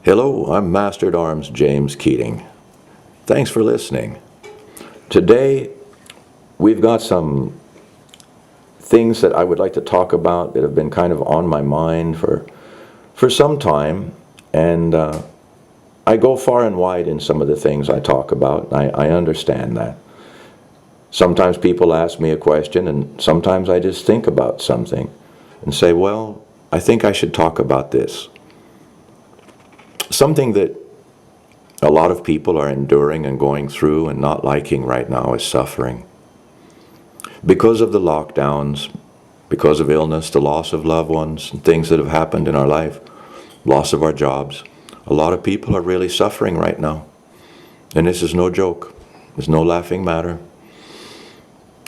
Hello, I'm Master at Arms James Keating. Thanks for listening. Today, we've got some things that I would like to talk about that have been kind of on my mind for some time, and I go far and wide in some of the things I talk about. I understand that. Sometimes people ask me a question, and sometimes I just think about something and say, well, I think I should talk about this. Something that a lot of people are enduring and going through and not liking right now is suffering. Because of the lockdowns, because of illness, the loss of loved ones, and things that have happened in our life, loss of our jobs, a lot of people are really suffering right now. And this is no joke. It's no laughing matter.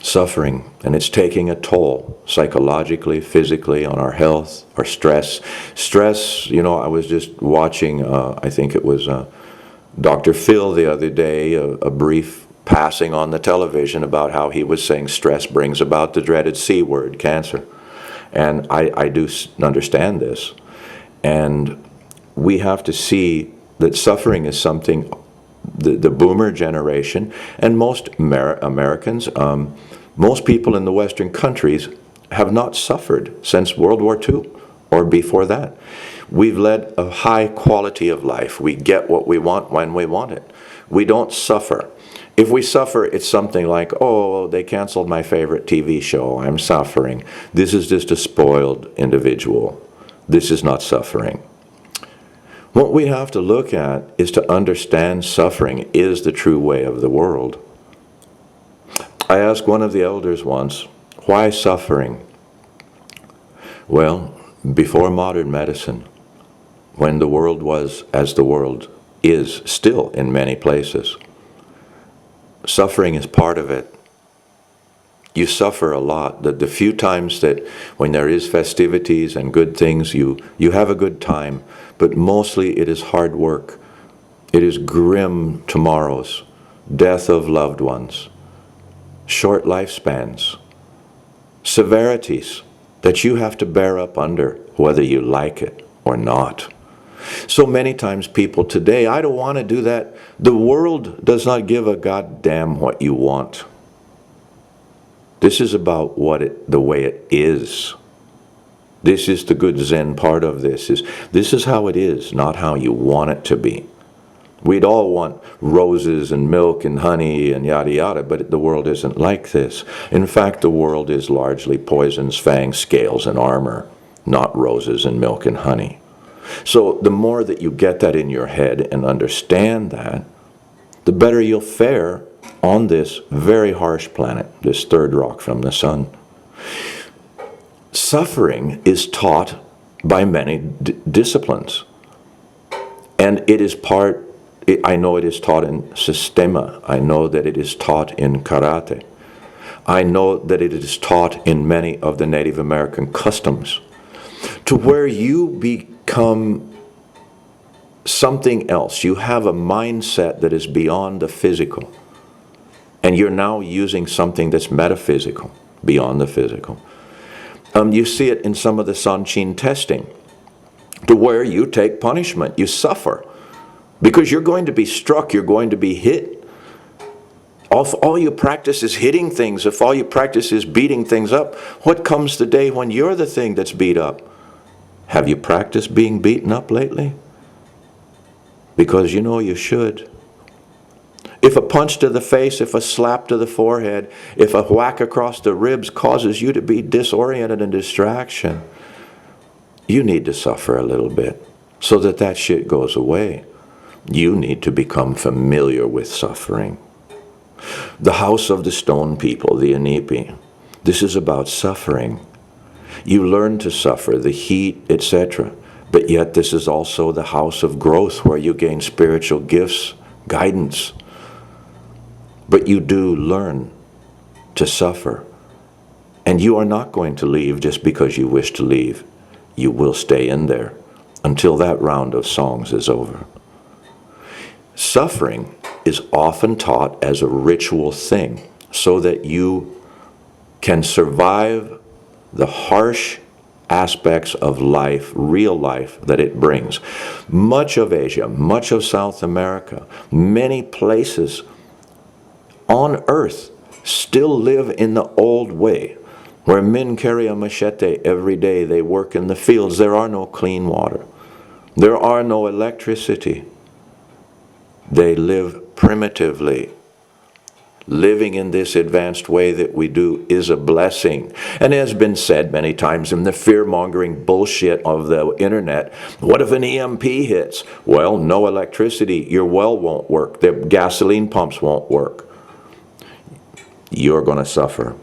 Suffering, and it's taking a toll psychologically, physically, on our health, our stress. Stress, I was just watching, I think it was Dr. Phil the other day, a brief passing on the television about how he was saying stress brings about the dreaded C word, cancer. And I do understand this. And we have to see that suffering is something the boomer generation and most Americans, most people in the Western countries have not suffered since World War II or before that. We've led a high quality of life. We get what we want when we want it. We don't suffer. If we suffer, it's something like, oh, they canceled my favorite TV show, I'm suffering. This is just a spoiled individual. This is not suffering. What we have to look at is to understand suffering is the true way of the world. I asked one of the elders once, why suffering? Well, before modern medicine, when the world was as the world is still in many places, suffering is part of it. You suffer a lot. The few times that when there is festivities and good things, you have a good time, but mostly it is hard work. It is grim tomorrows, death of loved ones, short lifespans, severities that you have to bear up under, whether you like it or not. So many times people today, I don't want to do that. The world does not give a goddamn what you want. This is about the way it is. This is the good Zen part of this. This is how it is, not how you want it to be. We'd all want roses and milk and honey and yada yada, but the world isn't like this. In fact, the world is largely poisons, fangs, scales, and armor, not roses and milk and honey. So the more that you get that in your head and understand that, the better you'll fare on this very harsh planet, this third rock from the sun. Suffering is taught by many disciplines. And it is I know it is taught in Sistema. I know that it is taught in Karate. I know that it is taught in many of the Native American customs, to where you become something else. You have a mindset that is beyond the physical. And you're now using something that's metaphysical, beyond the physical. You see it in some of the Sanchin testing, to where you take punishment, you suffer. Because you're going to be struck, you're going to be hit. If all you practice is hitting things, if all you practice is beating things up, what comes the day when you're the thing that's beat up? Have you practiced being beaten up lately? Because you know you should. If a punch to the face, if a slap to the forehead, if a whack across the ribs causes you to be disoriented and distraction, you need to suffer a little bit so that shit goes away. You need to become familiar with suffering. The House of the Stone People, the Inipi, this is about suffering. You learn to suffer, the heat, etc. But yet this is also the house of growth where you gain spiritual gifts, guidance. But you do learn to suffer. And you are not going to leave just because you wish to leave. You will stay in there until that round of songs is over. Suffering is often taught as a ritual thing so that you can survive the harsh aspects of life, real life, that it brings. Much of Asia, much of South America, many places on earth still live in the old way, where men carry a machete every day, they work in the fields. There are no clean water. There are no electricity. They live primitively. Living in this advanced way that we do is a blessing. And it has been said many times in the fear-mongering bullshit of the internet, what if an EMP hits? Well, no electricity. Your well won't work. The gasoline pumps won't work. You're going to suffer.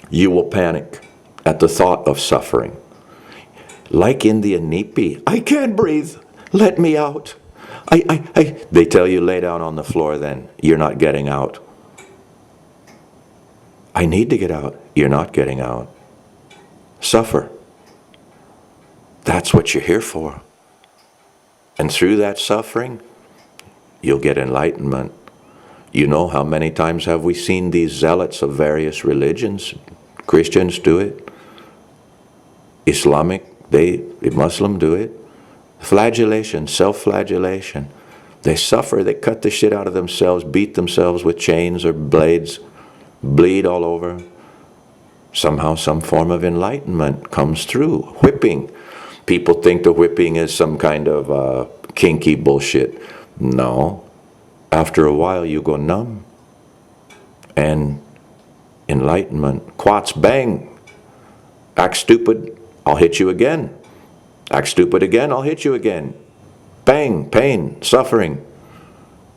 You will panic at the thought of suffering. Like in the Inipi, I can't breathe. Let me out. They tell you lay down on the floor then. You're not getting out. I need to get out. You're not getting out. Suffer. That's what you're here for. And through that suffering, you'll get enlightenment. You know, how many times have we seen these zealots of various religions? Christians do it. Islamic, Muslim do it. Flagellation, self-flagellation. They suffer, they cut the shit out of themselves, beat themselves with chains or blades, bleed all over. Somehow some form of enlightenment comes through. Whipping. People think the whipping is some kind of kinky bullshit. No. After a while you go numb. And enlightenment. Quats, bang. Act stupid, I'll hit you again. Act stupid again, I'll hit you again. Bang, pain, suffering.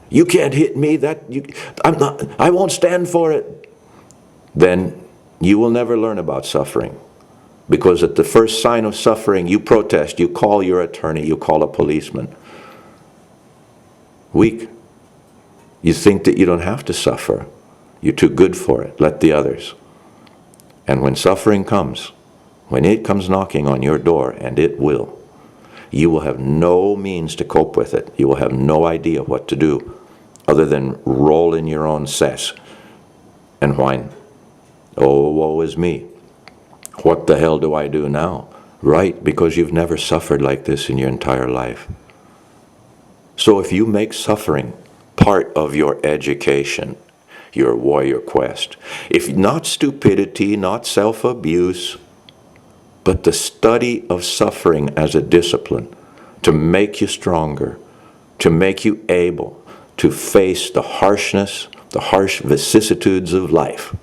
You can't hit me, I won't stand for it. Then you will never learn about suffering. Because at the first sign of suffering, you protest, you call your attorney, you call a policeman. Weak. You think that you don't have to suffer. You're too good for it. Let the others. And when suffering comes, when it comes knocking on your door, and it will, you will have no means to cope with it. You will have no idea what to do other than roll in your own cess and whine. Oh, woe is me. What the hell do I do now? Right, because you've never suffered like this in your entire life. So if you make suffering part of your education, your warrior quest, if not stupidity, not self-abuse, but the study of suffering as a discipline to make you stronger, to make you able to face the harshness, the harsh vicissitudes of life,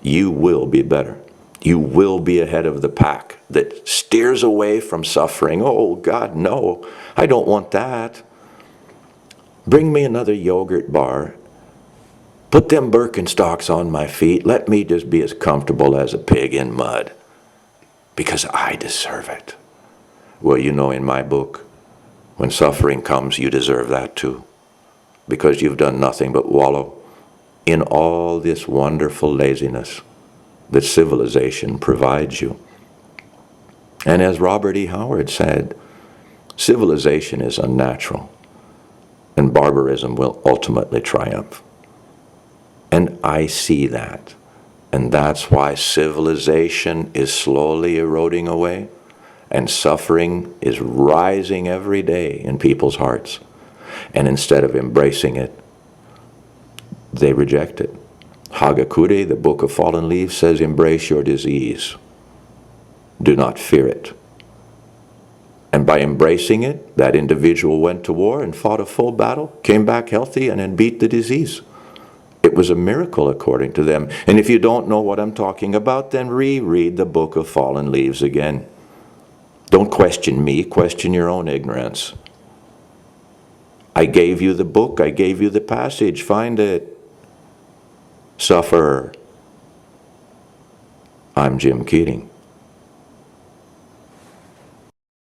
you will be better. You will be ahead of the pack that steers away from suffering. Oh, God, no, I don't want that. Bring me another yogurt bar. Put them Birkenstocks on my feet. Let me just be as comfortable as a pig in mud. Because I deserve it. Well, you know, in my book, when suffering comes, you deserve that too. Because you've done nothing but wallow in all this wonderful laziness that civilization provides you. And as Robert E. Howard said, civilization is unnatural, and barbarism will ultimately triumph. And I see that. And that's why civilization is slowly eroding away, and suffering is rising every day in people's hearts. And instead of embracing it, they reject it. Hagakure, the Book of Fallen Leaves, says, embrace your disease. Do not fear it. And by embracing it, that individual went to war and fought a full battle, came back healthy, and then beat the disease. It was a miracle according to them. And if you don't know what I'm talking about, then reread the Book of Fallen Leaves again. Don't question me, question your own ignorance. I gave you the book, I gave you the passage, find it. Suffer. I'm Jim Keating.